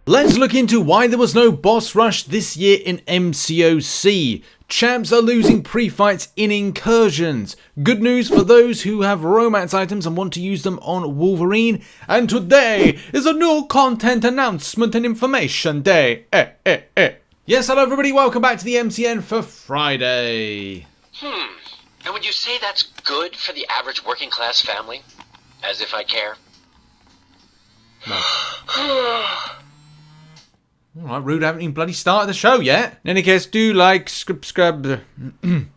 Let's look into why there was no boss rush this year in MCOC. Champs are losing pre-fights in Incursions. Good news for those who have romance items and want to use them on Wolverine. And today is a new content announcement and information day. Yes, hello everybody, welcome back to the MCN for Friday. And would you say that's good for the average working class family? As if I care. No. Alright, rude, I haven't even bloody started the show yet. In any case, do like, subscribe. In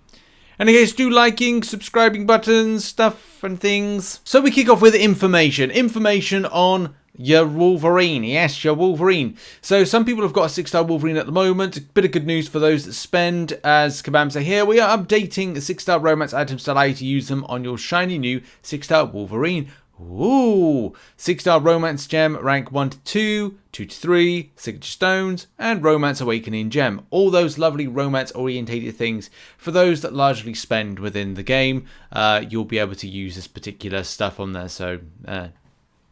any case, do liking, subscribing buttons, stuff and things. So we kick off with information. Information on your Wolverine. Yes, your Wolverine. So some people have got a 6-star Wolverine at the moment. A bit of good news for those that spend. As Kabam say here, we are updating the 6-star romance items to allow you to use them on your shiny new 6-star Wolverine. Ooh, 6-star romance gem, rank 1 to 2, 2 to 3, signature stones, and romance awakening gem. All those lovely romance orientated things. For those that largely spend within the game, you'll be able to use this particular stuff on there. So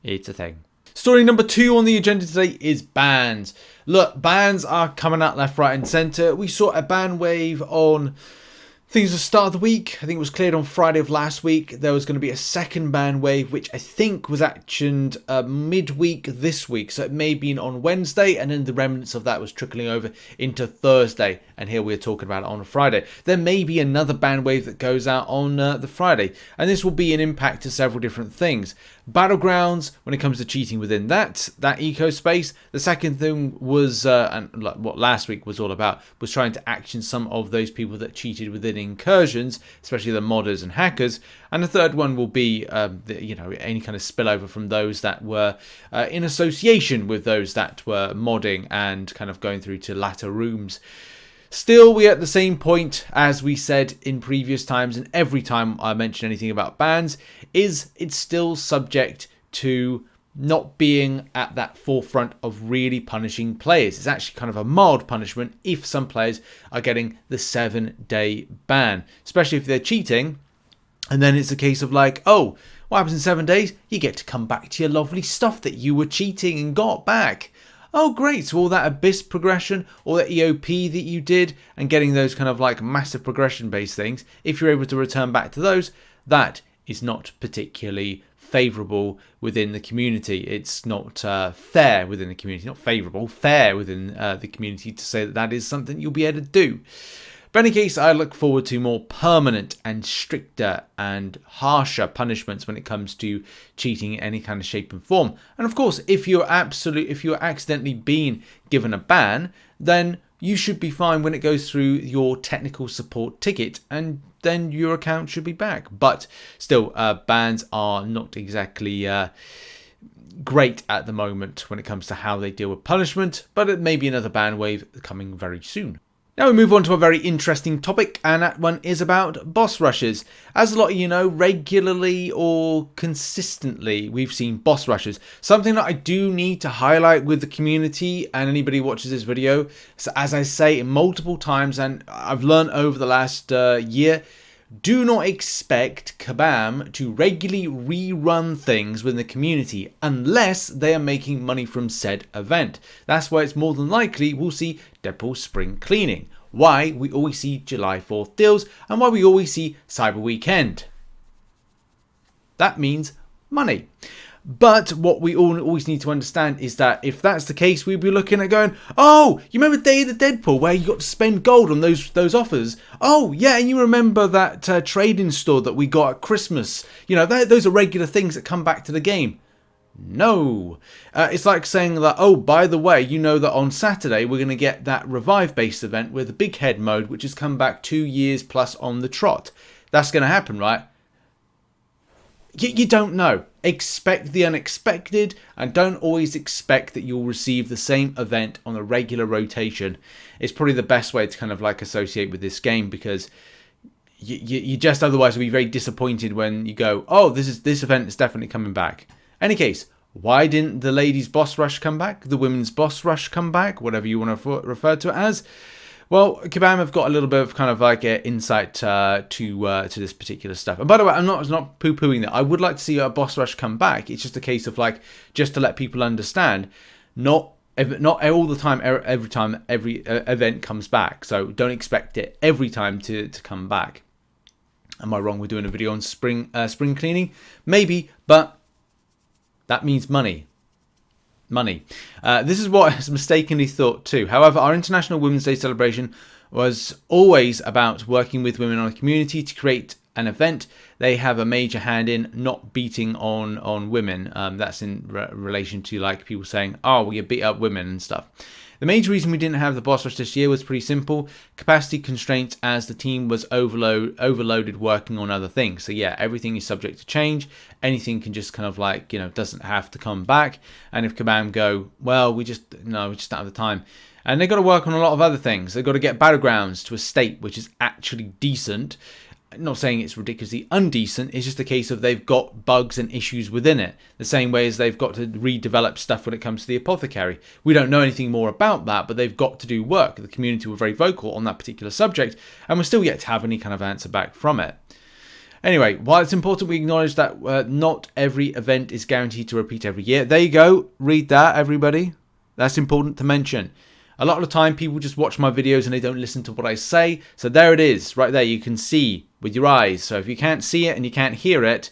it's a thing. Story number 2 on the agenda today is bans. Look, bans are coming out left, right, and centre. We saw a ban wave on things at the start of the week. I think it was cleared on Friday of last week. There was going to be a second ban wave, which I think was actioned midweek this week. So it may have been on Wednesday, and then the remnants of that was trickling over into Thursday. And here we're talking about it on a Friday. There may be another ban wave that goes out on the Friday. And this will be an impact to several different things. Battlegrounds, when it comes to cheating within that eco space. The second thing was, and what last week was all about, was trying to action some of those people that cheated within Incursions, especially the modders and hackers. And the third one will be, any kind of spillover from those that were in association with those that were modding and kind of going through to latter rooms. Still, we're at the same point as we said in previous times, and every time I mention anything about bans, is it's still subject to not being at that forefront of really punishing players. It's actually kind of a mild punishment if some players are getting the 7-day ban, especially if they're cheating. And then it's a case of like, oh, what happens in 7 days? You get to come back to your lovely stuff that you were cheating and got back. Oh, great. So all that Abyss progression, all that EOP that you did, and getting those kind of like massive progression-based things, if you're able to return back to those, that is not particularly favourable within the community. It's not fair within the community. Not favourable, fair within the community to say that that is something you'll be able to do. But in any case, I look forward to more permanent and stricter and harsher punishments when it comes to cheating in any kind of shape and form. And of course, if you're accidentally being given a ban, then you should be fine when it goes through your technical support ticket, and then your account should be back. But still, bans are not exactly great at the moment when it comes to how they deal with punishment, but it may be another ban wave coming very soon. Now we move on to a very interesting topic, and that one is about boss rushes. As a lot of you know, regularly or consistently, we've seen boss rushes. Something that I do need to highlight with the community and anybody who watches this video. So as I say multiple times, and I've learned over the last year, do not expect Kabam to regularly rerun things within the community unless they are making money from said event. That's why it's more than likely we'll see Deadpool Spring Cleaning, why we always see July 4th deals, and why we always see Cyber Weekend. That means money. But what we always need to understand is that if that's the case, we'd be looking at going, oh, you remember Day of the Deadpool where you got to spend gold on those offers? Oh, yeah, and you remember that trading store that we got at Christmas? You know, those are regular things that come back to the game. No. It's like saying that, oh, by the way, you know that on Saturday we're going to get that revive-based event with the big head mode, which has come back 2 years plus on the trot. That's going to happen, right? You don't know. Expect the unexpected, and don't always expect that you'll receive the same event on a regular rotation. It's probably the best way to kind of like associate with this game, because you just otherwise will be very disappointed when you go, oh, this event is definitely coming back. Any case, why didn't the ladies' boss rush come back? The women's boss rush come back? Whatever you want to refer to it as. Well, Kabam have got a little bit of kind of like insight to this particular stuff. And by the way, I'm not poo-pooing that. I would like to see a boss rush come back. It's just a case of like, just to let people understand, not not all the time, every time every event comes back. So don't expect it every time to come back. Am I wrong? We're doing a video on spring cleaning, maybe, but that means money. This is what is mistakenly thought too. However, our International Women's Day celebration was always about working with women in our community to create an event they have a major hand in, not beating on women. That's in relation to like people saying, oh, we beat up women and stuff. The major reason we didn't have the boss rush this year was pretty simple: capacity constraints, as the team was overloaded working on other things. So yeah, everything is subject to change. Anything can just kind of like, doesn't have to come back. And if Kabam go, well, we just don't have the time. And they've got to work on a lot of other things. They've got to get Battlegrounds to a state which is actually decent. I'm not saying it's ridiculously undecent, it's just a case of they've got bugs and issues within it. The same way as they've got to redevelop stuff when it comes to the apothecary. We don't know anything more about that, but they've got to do work. The community were very vocal on that particular subject, and we're still yet to have any kind of answer back from it. Anyway, while it's important we acknowledge that not every event is guaranteed to repeat every year. There you go, read that, everybody. That's important to mention. A lot of the time people just watch my videos and they don't listen to what I say. So there it is, right there. You can see with your eyes. So if you can't see it and you can't hear it,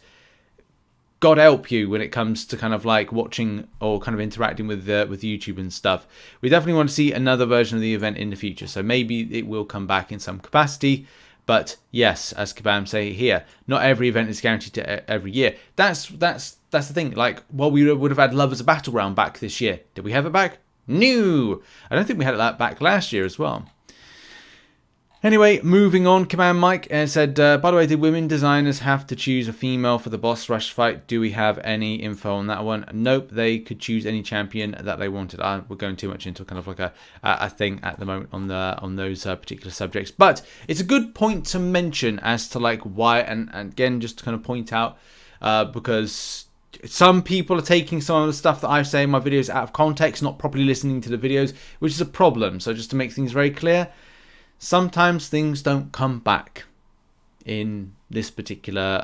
God help you when it comes to kind of like watching or kind of interacting with YouTube and stuff. We definitely want to see another version of the event in the future. So maybe it will come back in some capacity. But yes, as Kabam say here, not every event is guaranteed to every year. That's the thing. Like, well, we would have had Lovers Battleground back this year. Did we have it back? No, I don't think we had that back last year as well. Anyway, moving on, Command Mike said, by the way, did women designers have to choose a female for the boss rush fight? Do we have any info on that one? Nope, they could choose any champion that they wanted. We're going too much into kind of like a thing at the moment on those particular subjects. But it's a good point to mention as to like why, and again, just to kind of point out, because some people are taking some of the stuff that I say in my videos out of context, not properly listening to the videos, which is a problem. So just to make things very clear, sometimes things don't come back in this particular,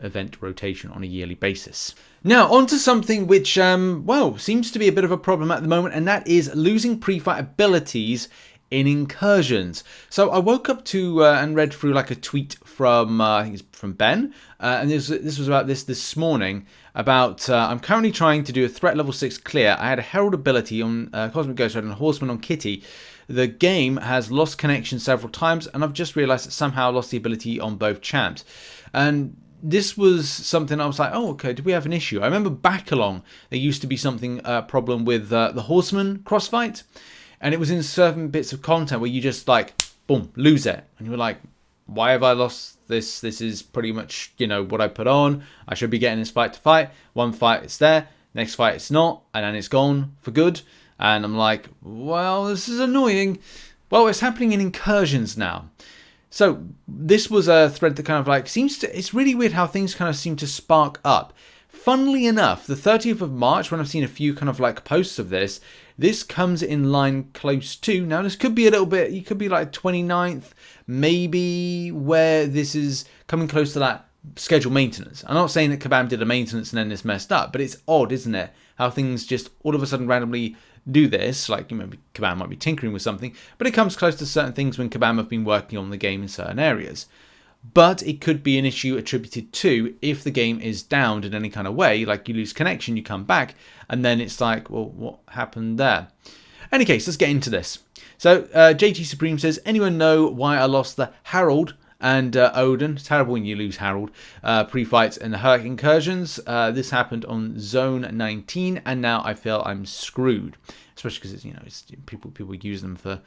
event rotation on a yearly basis. Now, on to something which, seems to be a bit of a problem at the moment, and that is losing pre-fight abilities in Incursions. So I woke up to and read through like a tweet from I think it's from Ben, and this was about this morning about I'm currently trying to do a threat level 6 clear. I had a Herald ability on Cosmic Ghost Rider and Horseman on Kitty. The game has lost connection several times, and I've just realised that somehow I lost the ability on both champs. And this was something I was like, oh, okay, did we have an issue? I remember back along, there used to be something, problem with the Horseman crossfight. And it was in certain bits of content where you just like, boom, lose it. And you were like, why have I lost this? This is pretty much, what I put on. I should be getting this fight to fight. One fight, it's there. Next fight, it's not. And then it's gone for good. And I'm like, well, this is annoying. Well, it's happening in Incursions now. So this was a thread that kind of like it's really weird how things kind of seem to spark up. Funnily enough, the 30th of March, when I've seen a few kind of like posts of this comes in line close to, now this could be a little bit, you could be like 29th, maybe, where this is coming close to that scheduled maintenance. I'm not saying that Kabam did a maintenance and then this messed up, but it's odd, isn't it? How things just all of a sudden randomly do this, like Kabam might be tinkering with something, but it comes close to certain things when Kabam have been working on the game in certain areas. But it could be an issue attributed to if the game is downed in any kind of way, like you lose connection, you come back, and then it's like, well, what happened there? Any case, let's get into this. So JT Supreme says, anyone know why I lost the Harold and Odin? It's terrible when you lose Harold pre-fights and the Incursions. This happened on Zone 19, and now I feel I'm screwed, especially because it's people use them for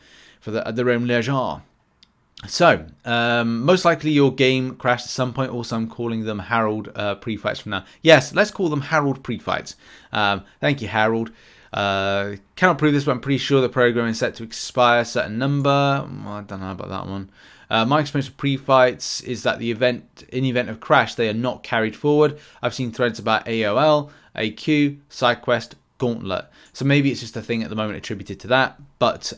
their own leisure. So, most likely your game crashed at some point. Also, I'm calling them Harold pre-fights from now. Yes, let's call them Harold pre-fights. Thank you, Harold. Cannot prove this, but I'm pretty sure the program is set to expire a certain number. Well, I don't know about that one. My experience with pre-fights is that in the event of crash, they are not carried forward. I've seen threads about AOL, AQ, SideQuest, Gauntlet. So maybe it's just a thing at the moment attributed to that. But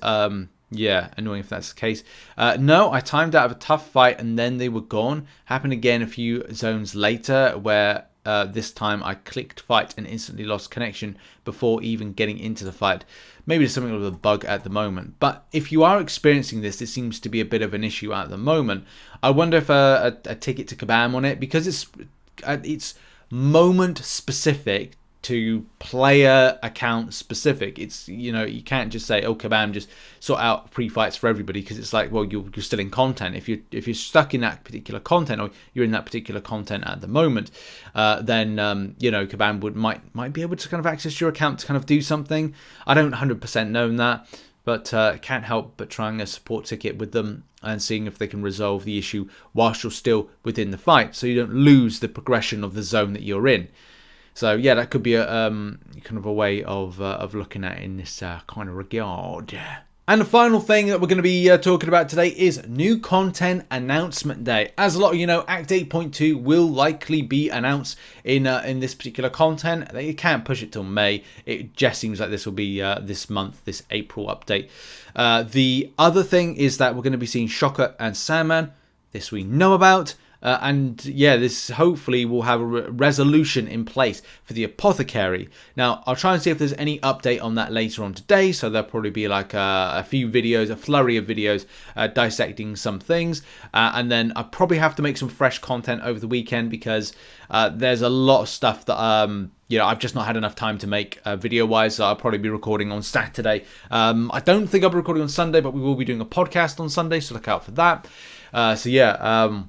yeah, annoying if that's the case. No, I timed out of a tough fight and then they were gone. Happened again a few zones later where this time I clicked fight and instantly lost connection before even getting into the fight. Maybe there's something with a bug at the moment. But if you are experiencing this, this seems to be a bit of an issue at the moment. I wonder if a ticket to Kabam on it, because it's moment specific to player account specific. It's, you know, you can't just say, oh, Kabam just sort out pre-fights for everybody, because it's like, well, you're still in content. If you're stuck in that particular content, or you're in that particular content at the moment, then you know, Kabam might be able to kind of access your account to kind of do something. I don't 100% know that, but can't help but trying a support ticket with them and seeing if they can resolve the issue whilst you're still within the fight, so you don't lose the progression of the zone that you're in. So yeah, that could be a kind of a way of looking at it in this kind of regard. And the final thing that we're going to be talking about today is new content announcement day. As a lot of you know, Act 8.2 will likely be announced in this particular content. They can't push it till May. It just seems like this will be this month, this April update. The other thing is that we're going to be seeing Shocker and Sandman. This we know about. And yeah, this hopefully will have a resolution in place for the Apothecary. Now, I'll try and see if there's any update on that later on today. So there'll probably be like a few videos, a flurry of videos dissecting some things. And then I probably have to make some fresh content over the weekend, because there's a lot of stuff that you know, I've just not had enough time to make video-wise. So I'll probably be recording on Saturday. I don't think I'll be recording on Sunday, but we will be doing a podcast on Sunday, so look out for that. So yeah,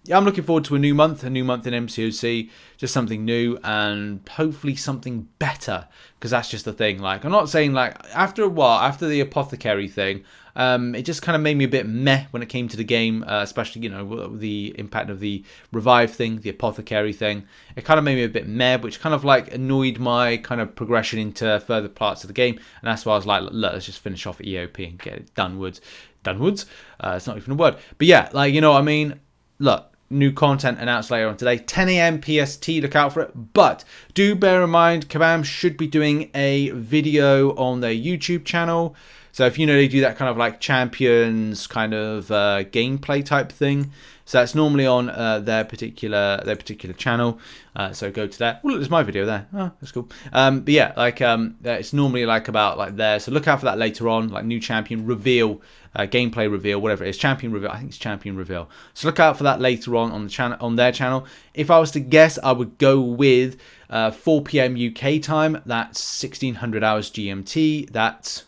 yeah, I'm looking forward to a new month in MCOC, just something new and hopefully something better, because that's just the thing. Like, I'm not saying, like, after a while, after the Apothecary thing, it just kind of made me a bit meh when it came to the game, especially, you know, the impact of the revive thing, the Apothecary thing. It kind of made me a bit meh, which kind of like annoyed my kind of progression into further parts of the game, and that's why I was like, look, let's just finish off EOP and get it donewards. It's not even a word. But yeah, like, you know what I mean? Look, new content announced later on today, 10 AM PST, look out for it. But do bear in mind, Kabam should be doing a video on their YouTube channel. So if you know, they do that kind of like Champions kind of gameplay type thing. So that's normally on their particular channel. So go to that. Oh, look, there's my video there. Oh, that's cool. But yeah, like it's normally like about like there. So look out for that later on, like new champion reveal, gameplay reveal, whatever it is, champion reveal. I think it's champion reveal. So look out for that later on the channel, on their channel. If I was to guess, I would go with 4 PM UK time. That's 1600 hours GMT. That's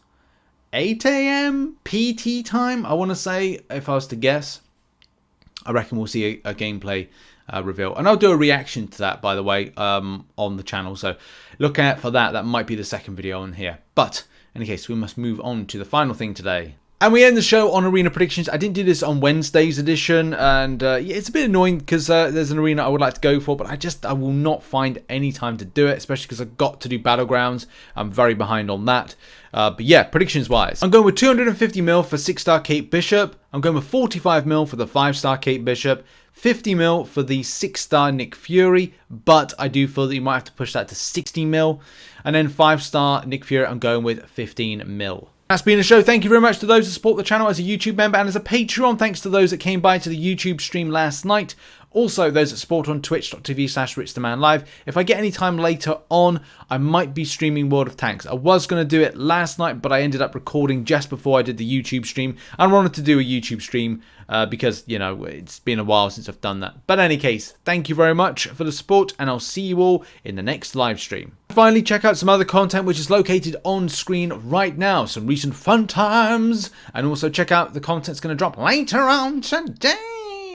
8 AM PT time, I want to say, if I was to guess. I reckon we'll see a gameplay reveal. And I'll do a reaction to that, by the way, on the channel. So look out for that. That might be the second video on here. But in any case, we must move on to the final thing today. And we end the show on arena predictions. I didn't do this on Wednesday's edition, and yeah, it's a bit annoying because there's an arena I would like to go for, but I will not find any time to do it, especially because I've got to do Battlegrounds. I'm very behind on that. But yeah, predictions-wise, I'm going with 250 mil for 6-star Kate Bishop. I'm going with 45 mil for the 5-star Kate Bishop. 50 mil for the 6-star Nick Fury, but I do feel that you might have to push that to 60 mil. And then 5-star Nick Fury, I'm going with 15 mil. That's been the show. Thank you very much to those who support the channel as a YouTube member and as a Patreon. Thanks to those that came by to the YouTube stream last night. Also, those that support on twitch.tv/RichTheMan live. If I get any time later on, I might be streaming World of Tanks. I was going to do it last night, but I ended up recording just before I did the YouTube stream. I wanted to do a YouTube stream because, you know, it's been a while since I've done that. But in any case, thank you very much for the support, and I'll see you all in the next live stream. Finally, check out some other content which is located on screen right now. Some recent fun times. And also check out the content that's going to drop later on today.